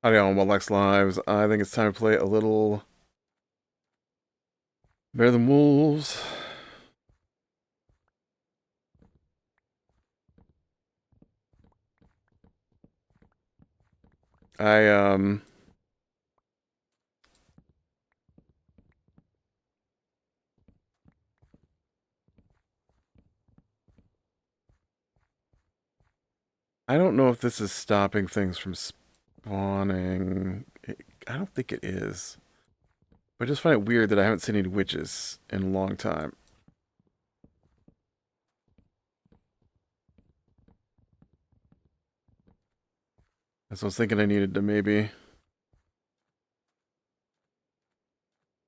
Howdy on Lex Lives. I think it's time to play a little Better Than Wolves. I I don't know if this is stopping things from spawning. I don't think it is. But I just find it weird that I haven't seen any witches in a long time. So I was thinking I needed to maybe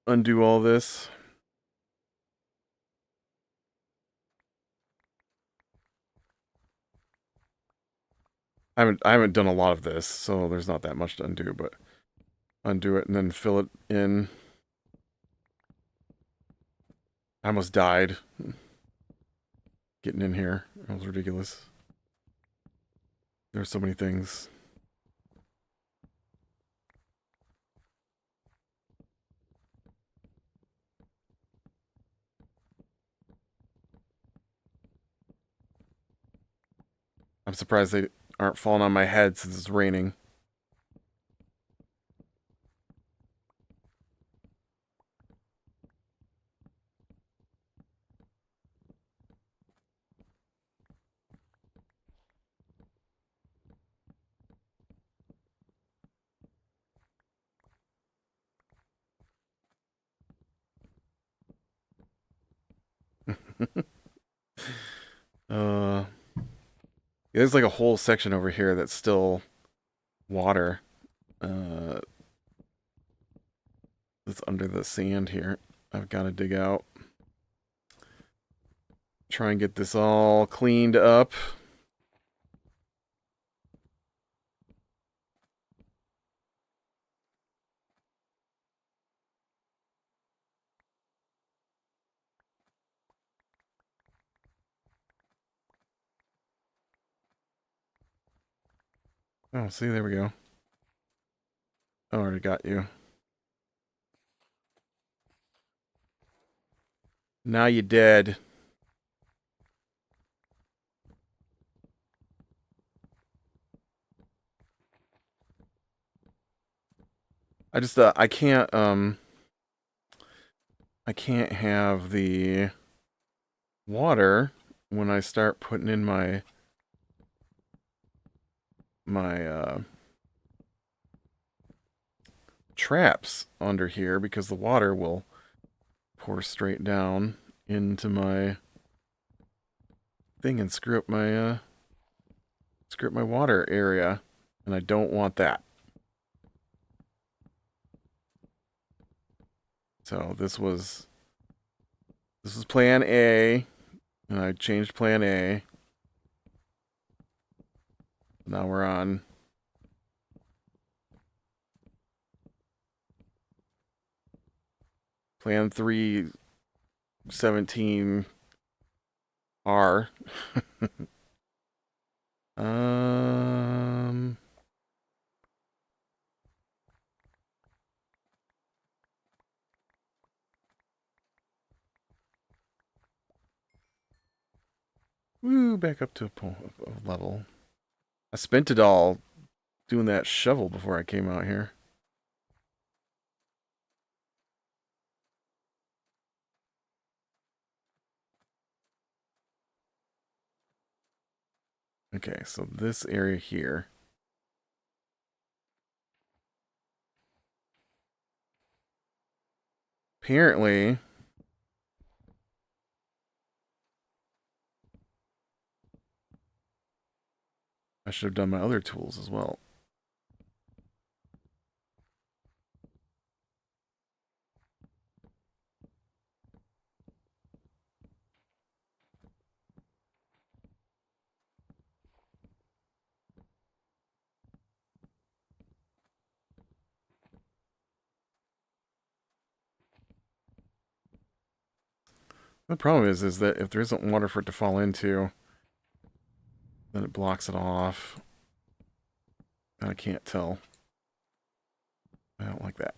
undo all this. I haven't done a lot of this, so there's not that much to undo, but undo it and then fill it in. I almost died getting in here. That was ridiculous. There's so many things. I'm surprised they aren't falling on my head since it's raining. uh, there's like a whole section over here that's still water. That's under the sand here. I've got to dig out. Try and get this all cleaned up. Oh, see, there we go. I already got you. Now you dead. I can't have the water when I start putting in my traps under here because the water will pour straight down into my thing and screw up my water area, and I don't want that. So this was plan A, and I changed plan A. Now we're on plan 317R. Woo, back up to a level. I spent it all doing that shovel before I came out here. Okay, so this area here. Apparently, I should have done my other tools as well. The problem is that if there isn't water for it to fall into, then it blocks it off. I can't tell. I don't like that.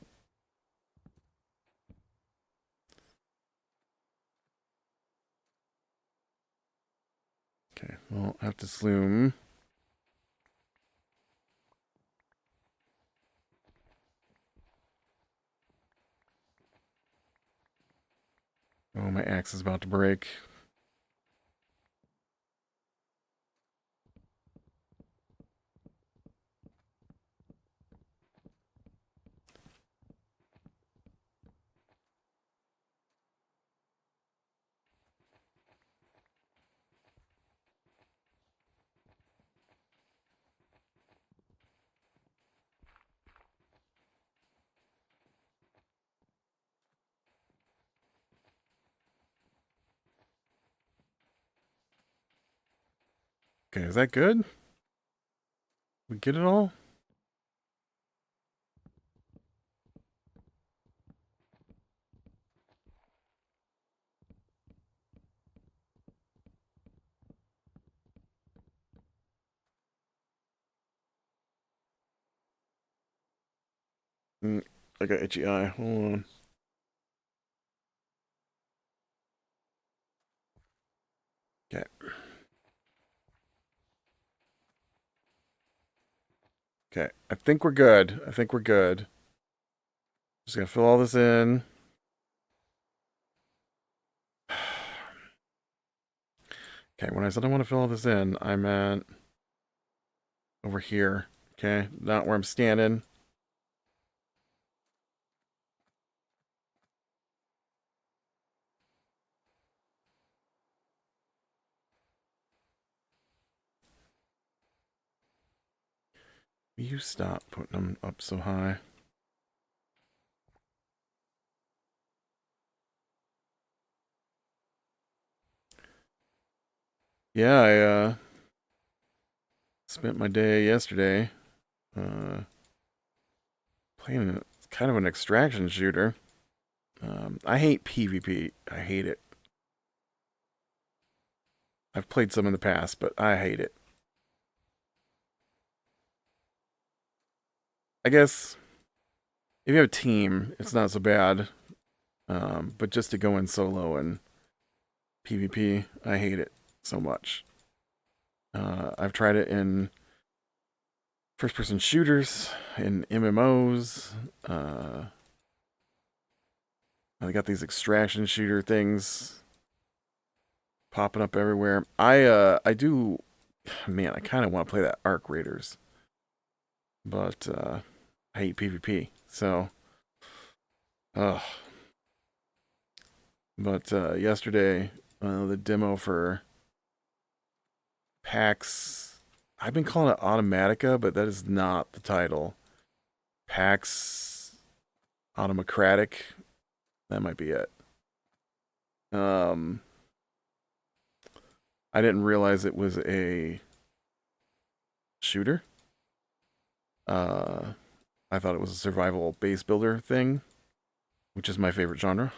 Okay, well, I have to sloom. Oh, my axe is about to break. Okay, is that good? We get it all? I got itchy eye. Hold on. Okay. Okay. I think we're good. I think we're good. Just gonna fill all this in. Okay, when I said I want to fill all this in, I meant over here. Okay, not where I'm standing. You stop putting them up so high. Yeah, I spent my day yesterday uh, playing kind of an extraction shooter. I hate PvP. I hate it. I've played some in the past, but I hate it. I guess if you have a team, it's not so bad. But just to go in solo and PvP, I hate it so much. I've tried it in first person shooters, in MMOs. I got these extraction shooter things popping up everywhere. I do, man, I kind of want to play that Arc Raiders, but I hate PvP. So, uh, but yesterday, the demo for PAX, I've been calling it Automatica, but that is not the title. PAX Automocratic, that might be it. Um, I didn't realize it was a shooter. Uh, I thought it was a survival base builder thing, which is my favorite genre.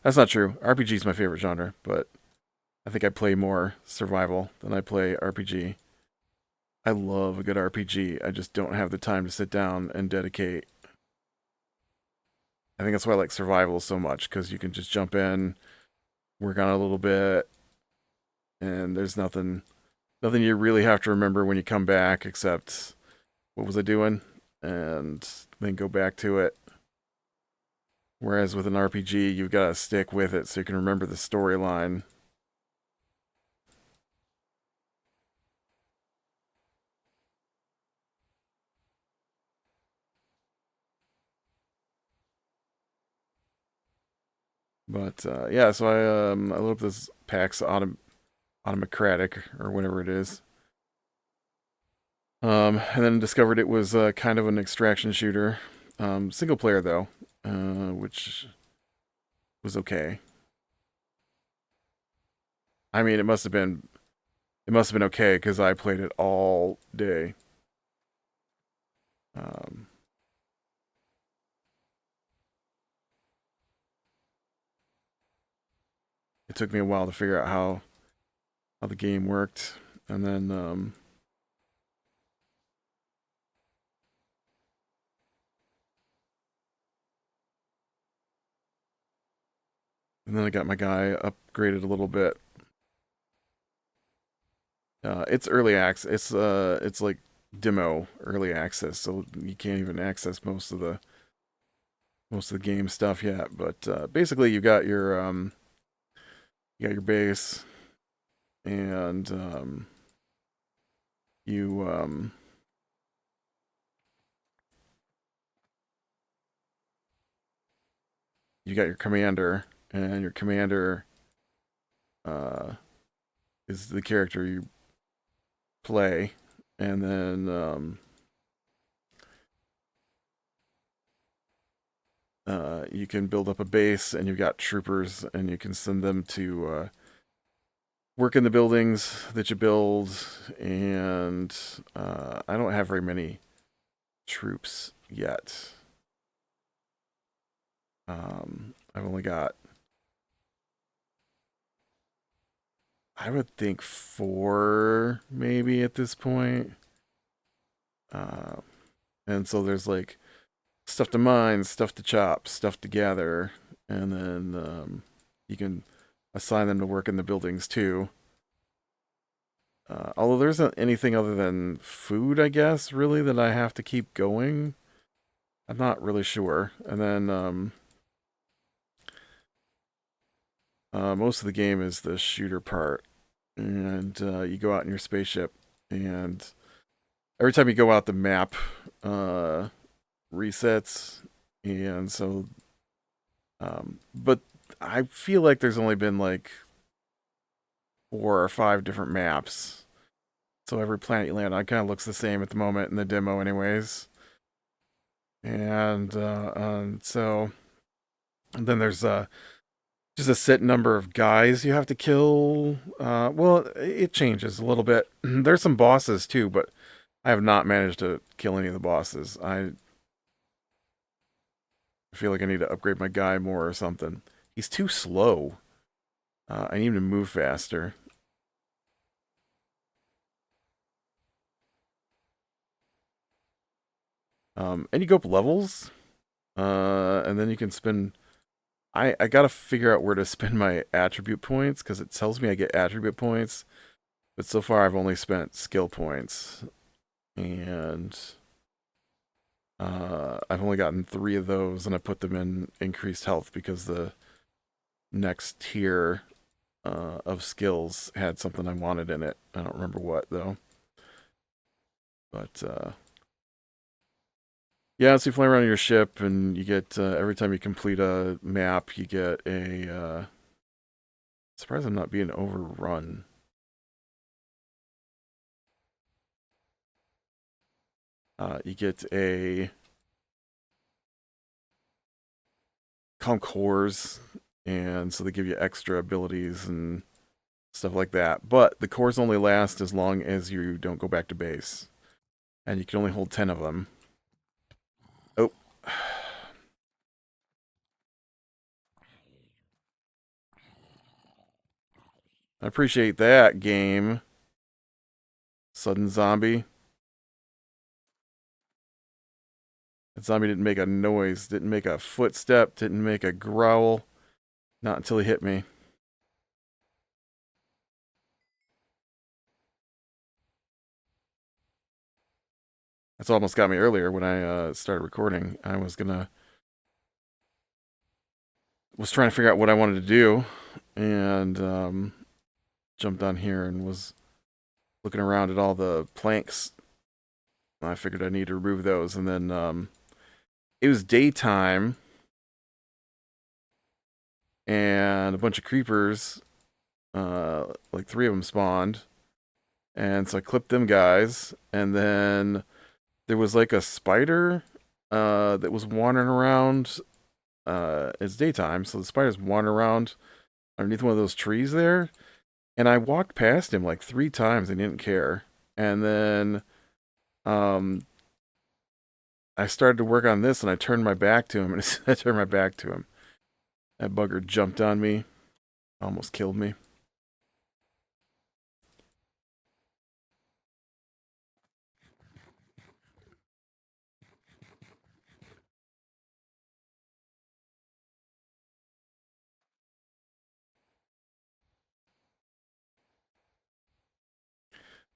That's not true. RPG is my favorite genre, but I think I play more survival than I play RPG. I love a good RPG. I just don't have the time to sit down and dedicate. I think that's why I like survival so much, because you can just jump in, work on it a little bit, and there's nothing you really have to remember when you come back except what was I doing, and then go back to it. Whereas with an RPG, you've got to stick with it so you can remember the storyline. But yeah, so I looked up this PAX Automocratic or whatever it is, and then discovered it was kind of an extraction shooter, single player though, which was okay. I mean, it must have been okay because I played it all day. Um, it took me a while to figure out how the game worked, and then I got my guy upgraded a little bit. It's early access. It's like demo early access, so you can't even access most of the game stuff yet. But basically, you got your base, and you you got your commander, and your commander is the character you play, and then you can build up a base, and you've got troopers, and you can send them to work in the buildings that you build. And I don't have very many troops yet. I've only got, I would think, 4 maybe at this point. And so there's like stuff to mine, stuff to chop, stuff to gather, and then you can assign them to work in the buildings too. Although there isn't anything other than food, I guess, really, that I have to keep going. I'm not really sure. And then most of the game is the shooter part. And you go out in your spaceship, and every time you go out, the map resets. And so, but I feel like there's only been like 4 or 5 different maps. So every planet you land on kind of looks the same at the moment in the demo, anyways. And so, and then there's just a set number of guys you have to kill. Well, it changes a little bit. There's some bosses too, but I have not managed to kill any of the bosses. I feel like I need to upgrade my guy more or something. He's too slow. I need him to move faster. And you go up levels, and then you can spend. I gotta figure out where to spend my attribute points, because it tells me I get attribute points, but so far I've only spent skill points, and I've only gotten 3 of those, and I put them in increased health because the next tier of skills had something I wanted in it. I don't remember what though, but yeah, so you fly around your ship, and you get every time you complete a map, you get a. Surprised I'm not being overrun. You get a cores, and so they give you extra abilities and stuff like that. But the cores only last as long as you don't go back to base, and you can only hold 10 of them. Oh. I appreciate that, game. Sudden zombie. That zombie didn't make a noise, didn't make a footstep, didn't make a growl. Not until he hit me. That's almost got me earlier when I started recording. I was trying to figure out what I wanted to do, and jumped on here and was looking around at all the planks. I figured I need to remove those, and then it was daytime, and a bunch of creepers, like 3 of them spawned, and so I clipped them guys, and then there was like a spider that was wandering around. It's daytime, so the spider's wandering around underneath one of those trees there, and I walked past him like 3 times and didn't care. And then I started to work on this, and I turned my back to him, and as I turned my back to him, that bugger jumped on me. Almost killed me.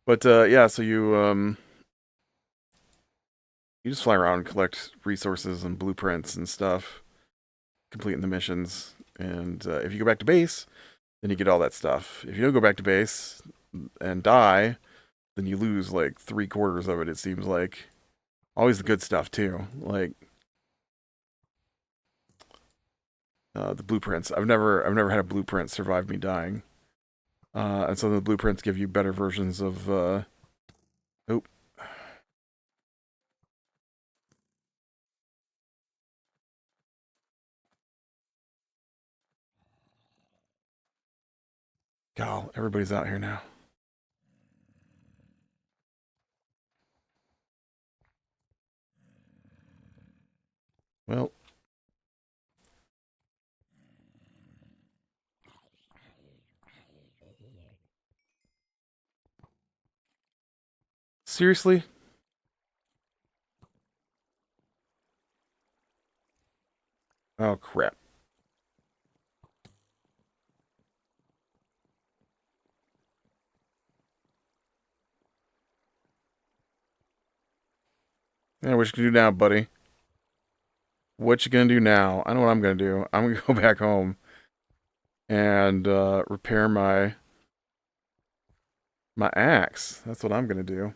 But yeah, so you just fly around and collect resources and blueprints and stuff, completing the missions. And if you go back to base, then you get all that stuff. If you don't go back to base and die, then you lose like 3/4 of it. It seems like always the good stuff too, like the blueprints. I've never had a blueprint survive me dying. And so the blueprints give you better versions of. Oh, God, everybody's out here now. Well, seriously? Oh crap! Yeah, what you gonna do now, buddy? What you gonna do now? I know what I'm gonna do. I'm gonna go back home and repair my axe. That's what I'm gonna do.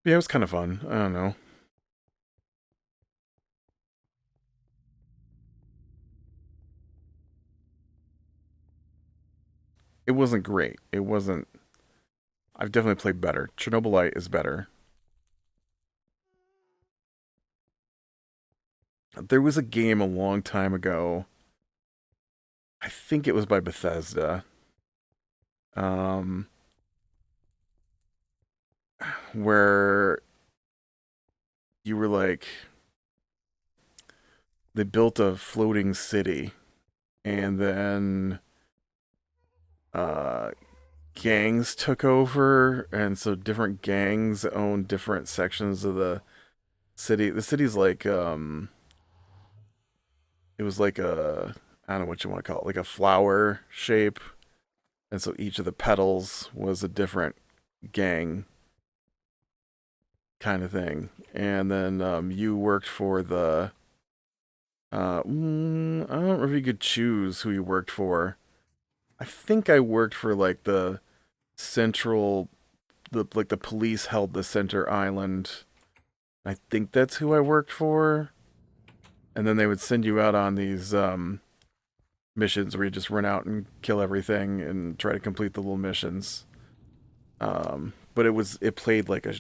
Yeah, it was kind of fun. I don't know. It wasn't great. It wasn't. I've definitely played better. Chernobylite is better. There was a game a long time ago. I think it was by Bethesda. Um, where you were like they built a floating city and then uh gangs took over, and so different gangs own different sections of the city. The city's like it was like a, I don't know what you want to call it, like a flower shape, and so each of the petals was a different gang kind of thing. And then you worked for the I don't know if you could choose who you worked for. I think I worked for like the central, the like the police held the center island. I think that's who I worked for. And then they would send you out on these missions where you just run out and kill everything and try to complete the little missions. But it played like a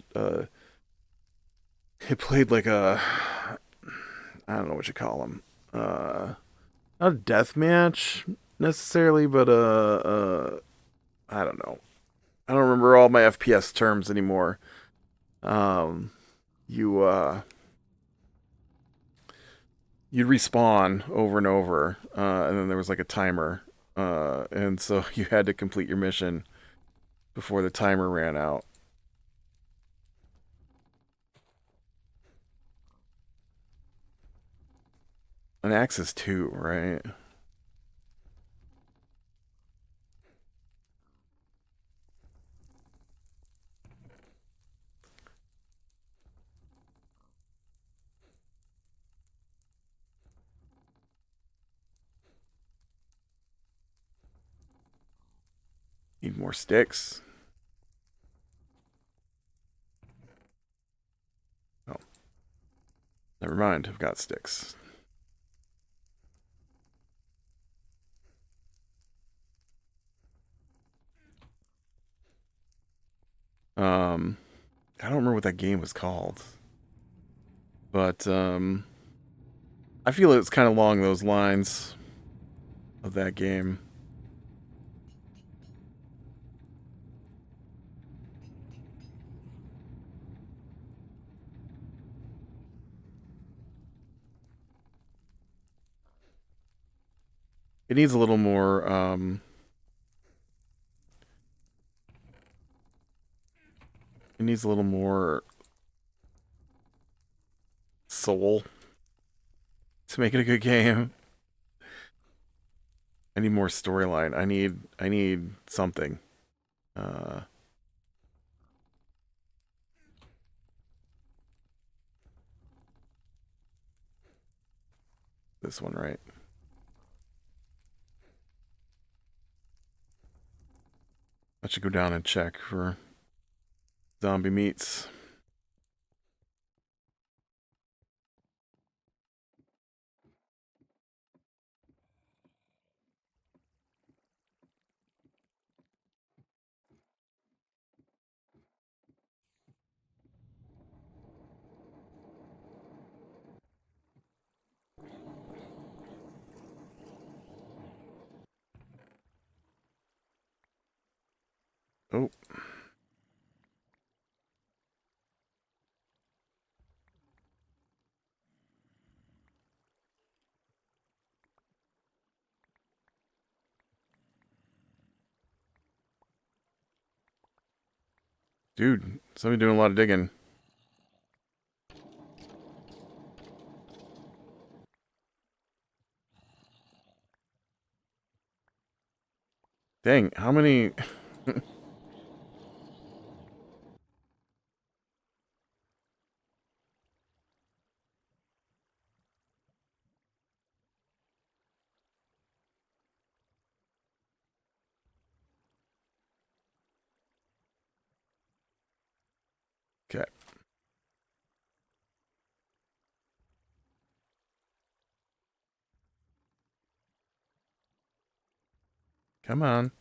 I don't know what you call them. Not a death match necessarily, but I don't know. I don't remember all my FPS terms anymore. Um, you you'd respawn over and over, and then there was like a timer, and so you had to complete your mission before the timer ran out. An Axis 2, right? Need more sticks. Oh, never mind. I've got sticks. Um, I don't remember what that game was called. But I feel it's kind of along those lines of that game. It needs a little more it needs a little more soul to make it a good game. I need more storyline. I need something. Uh this one, right? I should go down and check for zombie meats. Oh, dude, somebody doing a lot of digging. Dang, how many? Okay, come on.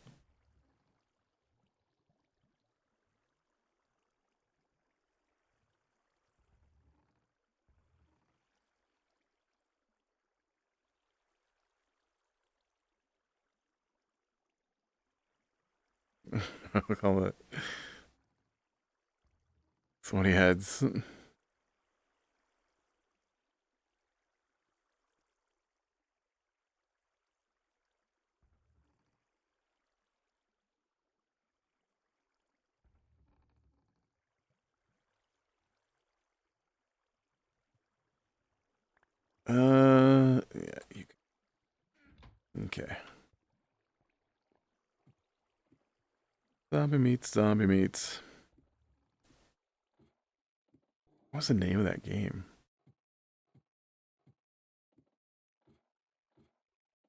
I'll call it 20 heads. Yeah, okay. Zombie meats, zombie meats. What's the name of that game?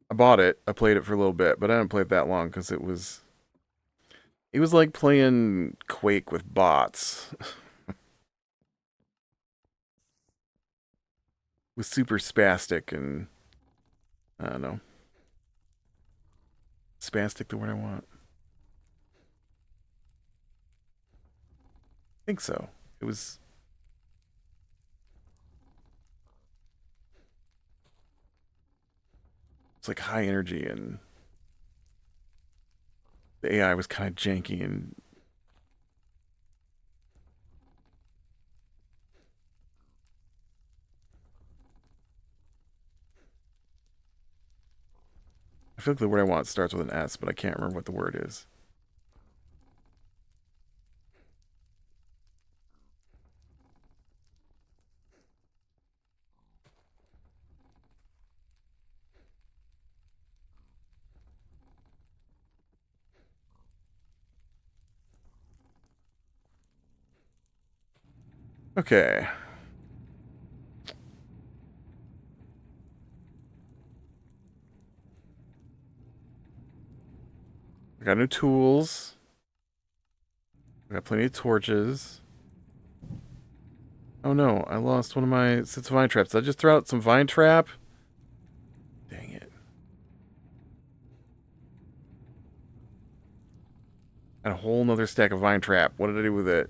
I bought it. I played it for a little bit, but I didn't play it that long because it was like playing Quake with bots. It was super spastic and I don't know. Spastic the word I want. I think so. It was it's like high energy and the AI was kind of janky and I feel like the word I want starts with an S, but I can't remember what the word is. Okay. I got new tools. I got plenty of torches. Oh no, I lost one of my sets of vine traps. Did I just throw out some vine trap? Dang it. And a whole nother stack of vine trap. What did I do with it?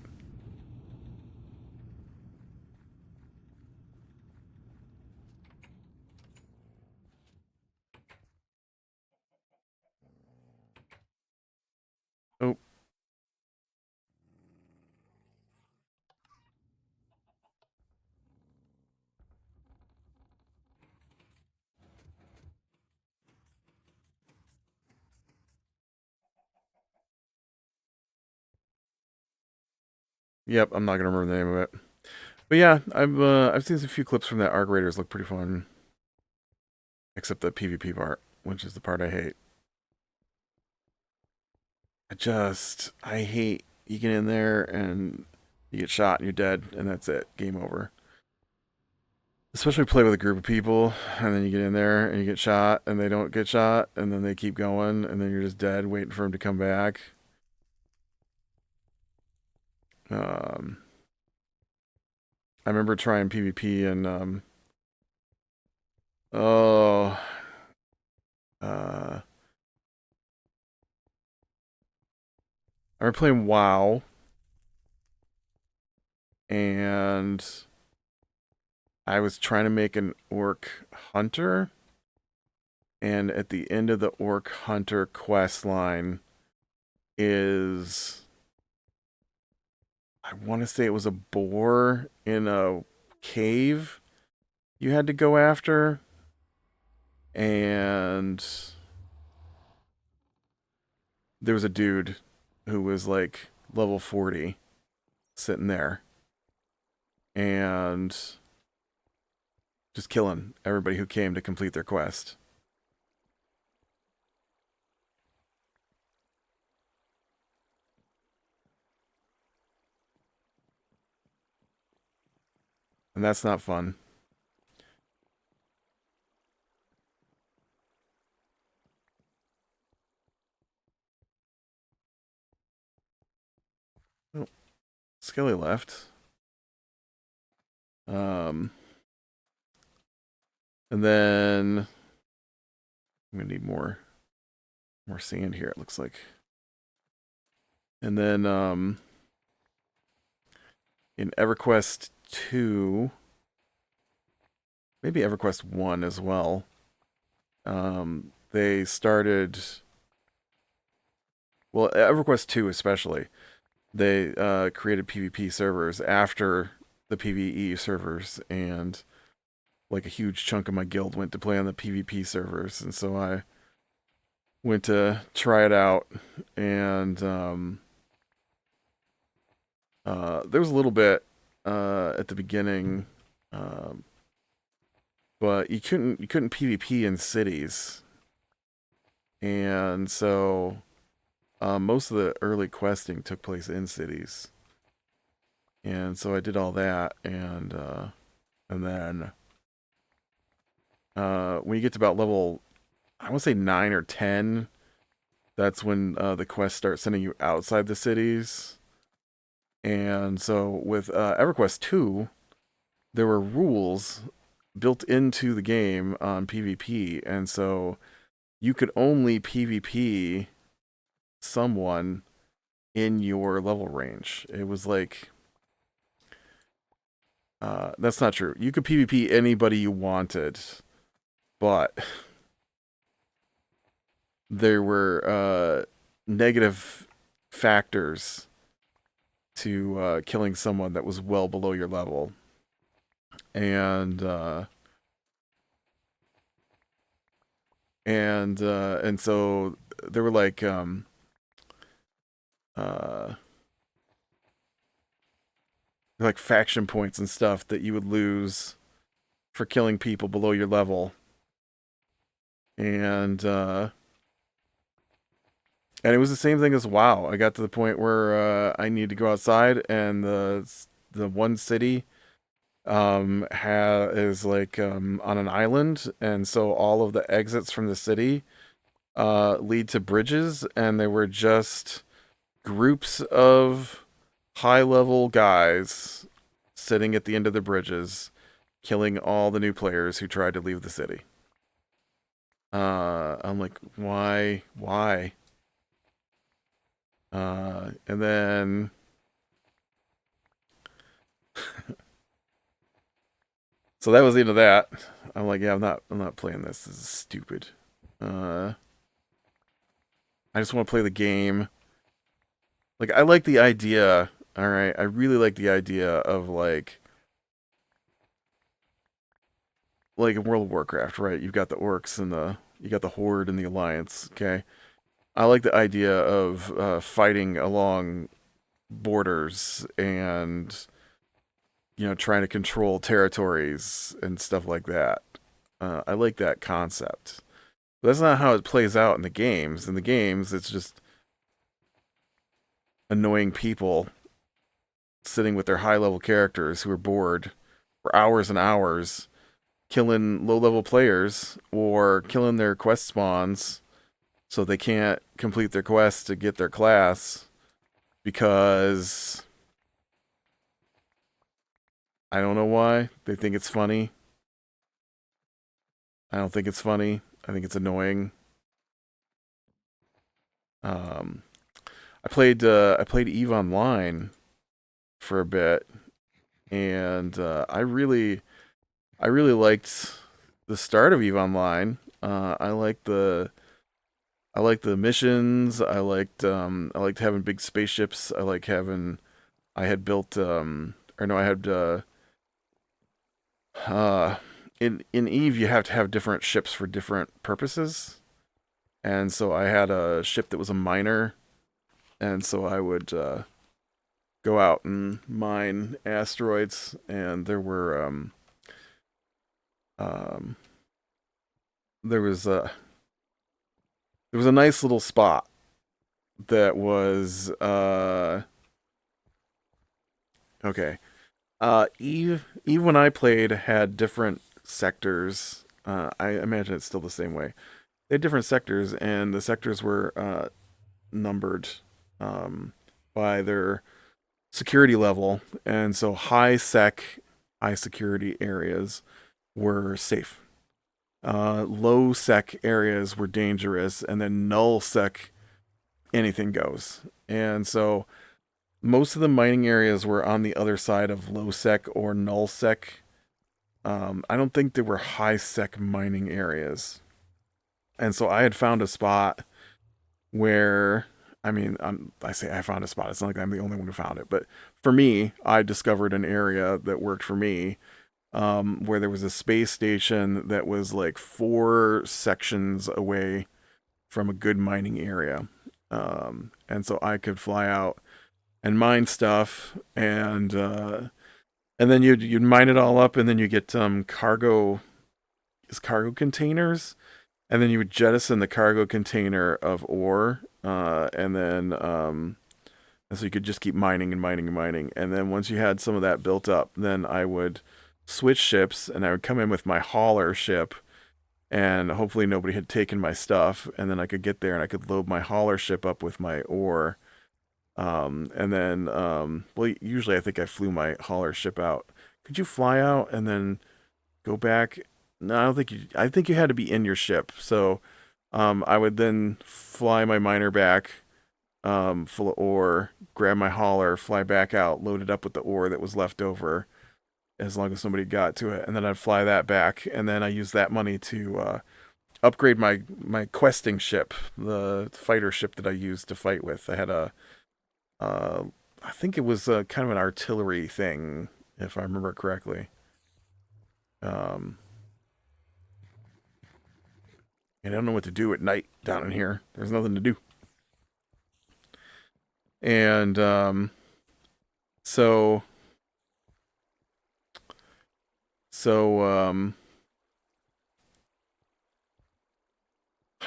Yep, I'm not gonna remember the name of it. But yeah, I've seen a few clips from that. Arc Raiders look pretty fun, except the PvP part, which is the part I hate. I hate you get in there and you get shot and you're dead and that's it, game over. Especially play with a group of people and then you get in there and you get shot and they don't get shot and then they keep going and then you're just dead waiting for them to come back. Um, I remember trying PvP and oh uh I remember playing WoW and I was trying to make an orc hunter, and at the end of the orc hunter quest line is, I want to say it was a boar in a cave you had to go after, and there was a dude who was like level 40 sitting there and just killing everybody who came to complete their quest. And that's not fun. Oh, Skelly left. Um, and then I'm gonna need more sand here, it looks like. And then in EverQuest 2, maybe EverQuest 1 as well, they started, well, EverQuest 2 especially, they created PvP servers after the PvE servers, and like a huge chunk of my guild went to play on the PvP servers, and so I went to try it out, and there was a little bit at the beginning, um, but you couldn't PvP in cities, and so most of the early questing took place in cities, and so I did all that, and then when you get to about level, I want to say 9 or 10, that's when the quests start sending you outside the cities. And so with EverQuest 2, there were rules built into the game on PvP, and so you could only PvP someone in your level range. It was like, that's not true. You could PvP anybody you wanted, but there were negative factors to killing someone that was well below your level, and so there were uh, like faction points and stuff that you would lose for killing people below your level, and and it was the same thing as WoW. I got to the point where I needed to go outside, and the one city is like on an island, and so all of the exits from the city lead to bridges, and they were just groups of high level guys sitting at the end of the bridges, killing all the new players who tried to leave the city. I'm like, why? And then so that was the end of that. I'm like, yeah, I'm not playing this. This is stupid. I just want to play the game. Like, I like the idea. All right, I really like the idea of like in World of Warcraft, right? You've got the orcs and you got the Horde and the Alliance. Okay, I like the idea of fighting along borders and trying to control territories and stuff like that. I like that concept. But that's not how it plays out in the games. In the games, it's just annoying people sitting with their high level characters who are bored for hours and hours, killing low level players or killing their quest spawns so they can't complete their quest to get their class because I don't know why. They think it's funny. I don't think it's funny. I think it's annoying. Um, I played Eve Online for a bit, and I really liked the start of Eve Online. I liked the missions. I liked having big spaceships. I had built or no I had uh in Eve you have to have different ships for different purposes. And so I had a ship that was a miner, and so I would go out and mine asteroids, and um there was a nice little spot that was okay. Eve when I played had different sectors. I imagine it's still the same way. They had different sectors, and the sectors were numbered um, by their security level, and so high security areas were safe. Low sec areas were dangerous, and then null sec, anything goes. And so most of the mining areas were on the other side of low sec or null sec. I don't think there were high sec mining areas. And so I had found a spot where, I mean, I say I found a spot. It's not like I'm the only one who found it, but for me, I discovered an area that worked for me, where there was a space station that was like 4 sections away from a good mining area. And so I could fly out and mine stuff, and then you'd mine it all up, and then you get cargo containers, and then you would jettison the cargo container of ore, and so you could just keep mining and mining and mining. And then once you had some of that built up, then I would switch ships, and I would come in with my hauler ship, and hopefully nobody had taken my stuff, and then I could get there and I could load my hauler ship up with my ore. And then, well, usually I think I flew my hauler ship out. Could you fly out and then go back? No, I don't think you. I think you had to be in your ship. So, I would then fly my miner back, full of ore, grab my hauler, fly back out, load it up with the ore that was left over, as long as somebody got to it, and then I'd fly that back, and then I use that money to upgrade my questing ship, the fighter ship that I used to fight with. I had uh, I think it was kind of an artillery thing, if I remember correctly. Um, and I don't know what to do at night down in here. There's nothing to do. And so so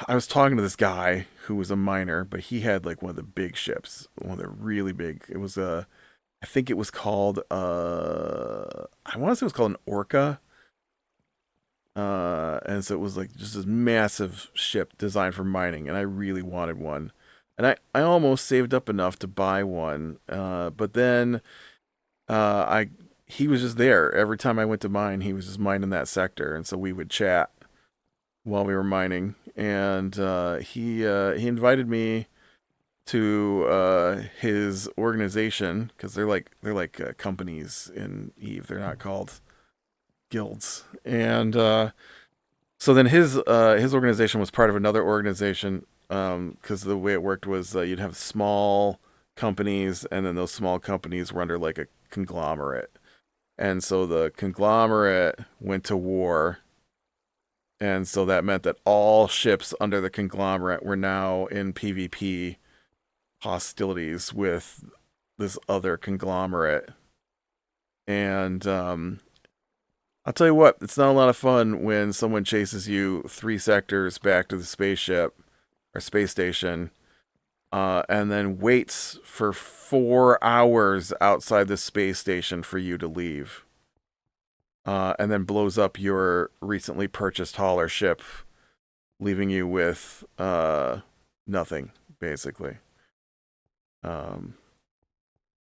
I was talking to this guy who was a miner, but he had like one of the big ships, one of the really big. It was a, I think it was called I want to say it was called an Orca. And so it was like just this massive ship designed for mining, and I really wanted one. And I almost saved up enough to buy one, but then I he was just there every time I went to mine. He was just mining that sector, and so we would chat while we were mining. And he invited me to his organization, because they're like companies in Eve. They're not called guilds. And so then his organization was part of another organization, because the way it worked was you'd have small companies, and then those small companies were under like a conglomerate. And so the conglomerate went to war, and so that meant that all ships under the conglomerate were now in PvP hostilities with this other conglomerate. And I'll tell you what, it's not a lot of fun when someone chases you 3 sectors back to the spaceship or space station, and then waits for 4 hours outside the space station for you to leave. And then blows up your recently purchased hauler ship, leaving you with nothing, basically. And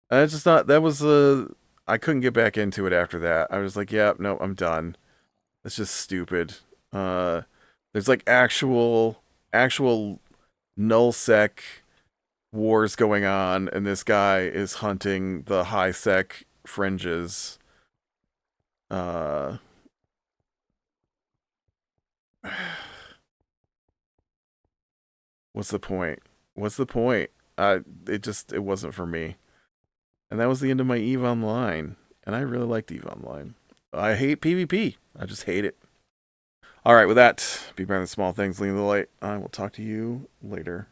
it's just not, that was I couldn't get back into it after that. I was like, yeah, no, I'm done. It's just stupid. There's like actual nullsec wars going on, and this guy is hunting the high sec fringes. What's the point? What's the point? It wasn't for me. And that was the end of my EVE Online. And I really liked EVE Online. I hate PvP. I just hate it. Alright, with that, be better than small things, lean the light. I will talk to you later.